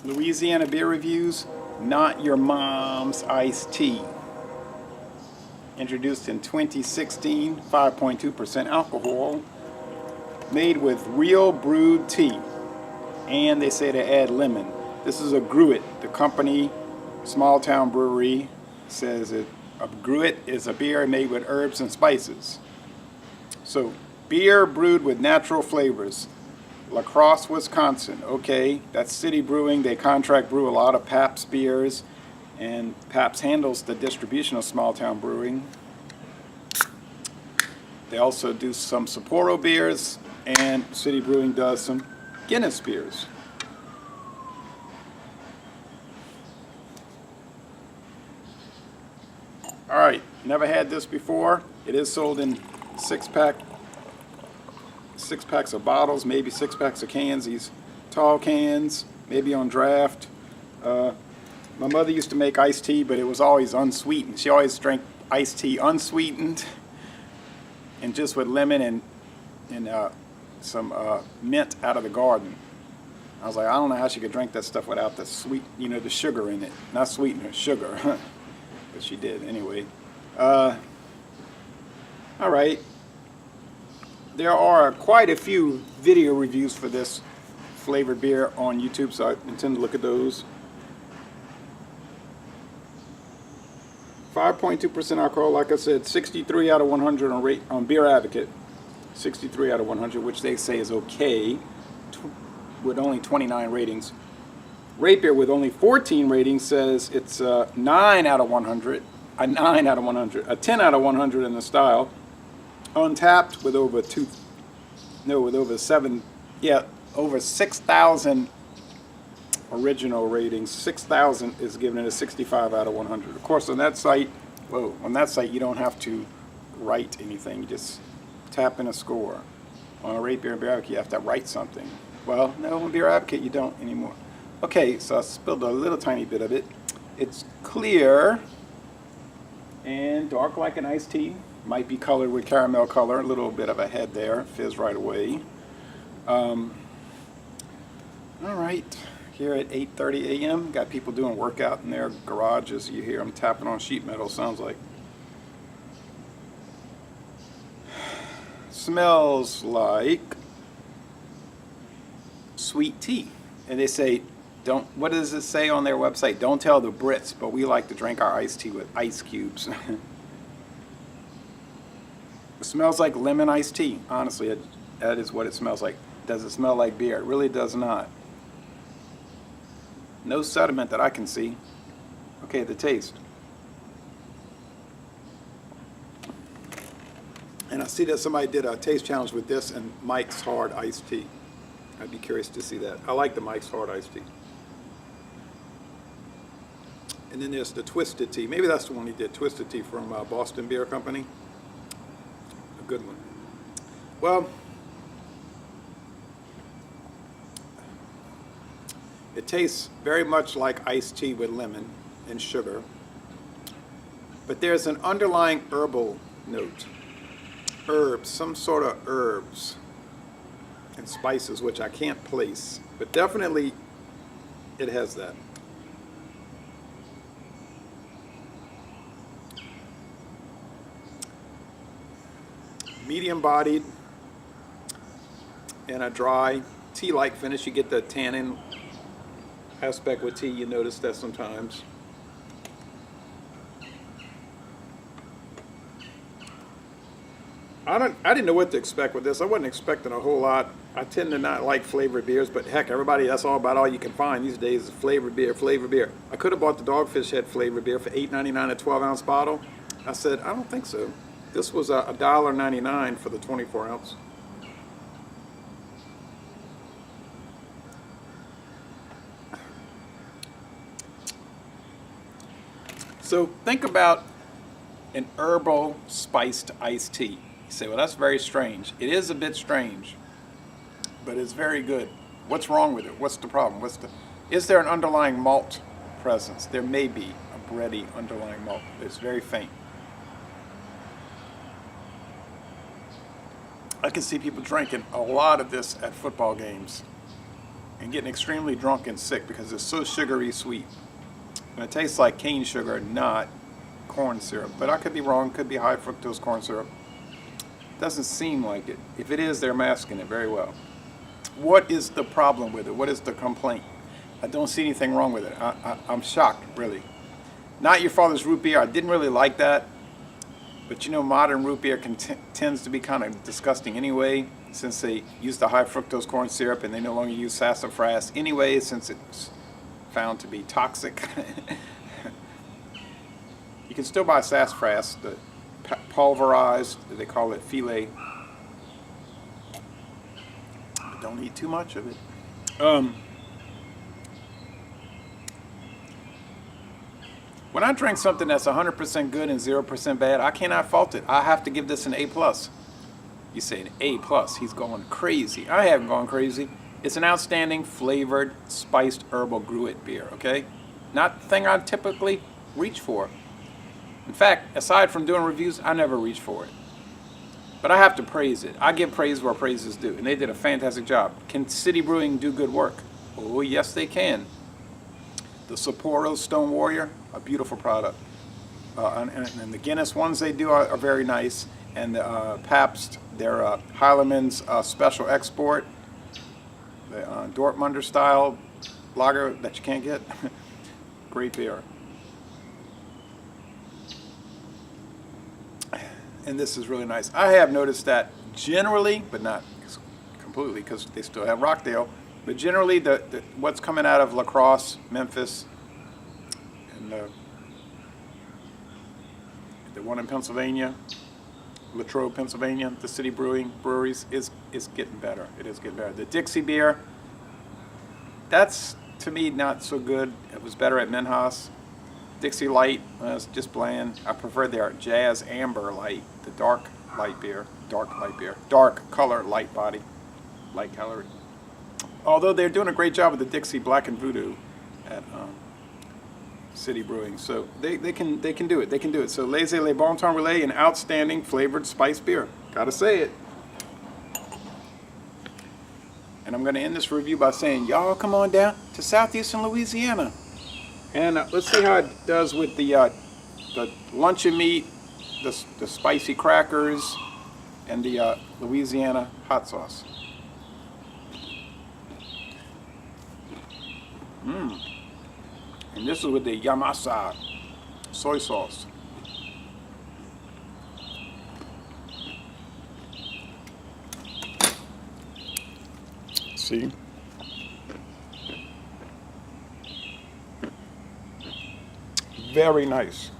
Louisiana beer reviews, not your mom's iced tea. Introduced in 2016, 5.2% alcohol, made with real brewed tea. And they say to add lemon. This is a gruit. The company, small town brewery, says a gruit is a beer made with herbs and spices. So, beer brewed with natural flavors. La Crosse, Wisconsin. Okay, that's City Brewing. They contract brew a lot of Pabst beers, and Pabst handles the distribution of small town brewing. They also do some Sapporo beers, and City Brewing does some Guinness beers. Alright, never had this before. It is sold in six packs of bottles, maybe 6 packs of cans. These tall cans, maybe on draft. My mother used to make iced tea, but it was always unsweetened. She always drank iced tea unsweetened and just with lemon and some mint out of the garden. I was like, I don't know how she could drink that stuff without the sweet, the sugar in it. Not sweetener, sugar. But she did anyway. All right. There are quite a few video reviews for this flavored beer on YouTube, so I intend to look at those. 5.2% alcohol, like I said, 63 out of 100 on Beer Advocate. 63 out of 100, which they say is okay, with only 29 ratings. Rate Beer, with only 14 ratings, says it's 9 out of 100, a 9 out of 100, a 10 out of 100 in the style. Untapped, with over 6,000 original ratings. 6,000 is given it a 65 out of 100. Of course, on that site, you don't have to write anything. You just tap in a score. On a Rate Beer and Beer Advocate, you have to write something. Well, no, on Beer Advocate, you don't anymore. Okay, so I spilled a little tiny bit of it. It's clear and dark like an iced tea. Might be colored with caramel color, a little bit of a head there, fizz right away. All right, here at 8:30 a.m., got people doing workout in their garages. You hear them tapping on sheet metal, sounds like. Smells like sweet tea. And they say, what does it say on their website? Don't tell the Brits, but we like to drink our iced tea with ice cubes. It smells like lemon iced tea. Honestly, that is what it smells like. Does it smell like beer? It really does not. No sediment that I can see. Okay, the taste. And I see that somebody did a taste challenge with this and Mike's Hard Iced Tea. I'd be curious to see that. I like the Mike's Hard Iced Tea. And then there's the Twisted Tea. Maybe that's the one he did. Twisted Tea from Boston Beer Company. A good one. Well, it tastes very much like iced tea with lemon and sugar. But there's an underlying herbal note. Herbs, some sort of herbs and spices, which I can't place. But definitely it has that. Medium bodied and a dry tea-like finish. You get the tannin aspect with tea. You notice that sometimes. I didn't know what to expect with this. I wasn't expecting a whole lot. I tend to not like flavored beers, but heck, everybody, that's all you can find these days is flavored beer, flavored beer. I could have bought the Dogfish Head flavored beer for $8.99 a 12-ounce bottle. I said, I don't think so. This was $1.99 for the 24 ounce. So think about an herbal spiced iced tea. You say, well, that's very strange. It is a bit strange, but it's very good. What's wrong with it? What's the problem? Is there an underlying malt presence? There may be a bready underlying malt. It's very faint. I can see people drinking a lot of this at football games. and getting extremely drunk and sick because it's so sugary sweet. And it tastes like cane sugar, not corn syrup. But I could be wrong, could be high fructose corn syrup. Doesn't seem like it. If it is, they're masking it very well. What is the problem with it? What is the complaint? I don't see anything wrong with it. I'm shocked, really. Not Your Father's root beer. I didn't really like that. But you know, modern root beer tends to be kind of disgusting anyway, since they use the high fructose corn syrup and they no longer use sassafras anyway, since it's found to be toxic. You can still buy sassafras, the pulverized, they call it filet. But don't eat too much of it. When I drink something that's 100% good and 0% bad, I cannot fault it. I have to give this an A+. You say an A+, he's going crazy. I haven't gone crazy. It's an outstanding flavored, spiced herbal gruit beer, okay? Not the thing I typically reach for. In fact, aside from doing reviews, I never reach for it. But I have to praise it. I give praise where praise is due, and they did a fantastic job. Can City Brewing do good work? Oh, yes, they can. The Sapporo Stone Warrior, a beautiful product. And the Guinness ones they do are very nice. And the Pabst, their Heileman's special export, the Dortmunder style lager that you can't get. Great beer. And this is really nice. I have noticed that generally, but not completely because they still have Rockdale, but generally what's coming out of La Crosse, Memphis, and the one in Pennsylvania, Latrobe, Pennsylvania, the City Brewing breweries is getting better. It is getting better. The Dixie beer, that's to me not so good. It was better at Menhaus. Dixie Light, it's just bland. I prefer their Jazz Amber Light, the dark light beer, dark color, light body, light colored. Although they're doing a great job with the Dixie Black and Voodoo at City Brewing, so they can do it. They can do it. So Laissez Les Bon Temps Relais, an outstanding flavored spiced beer. Gotta say it. And I'm going to end this review by saying, y'all come on down to southeastern Louisiana. And let's see how it does with the luncheon meat, the spicy crackers, and the Louisiana hot sauce. And this is with the Yamasa soy sauce. See? Very nice.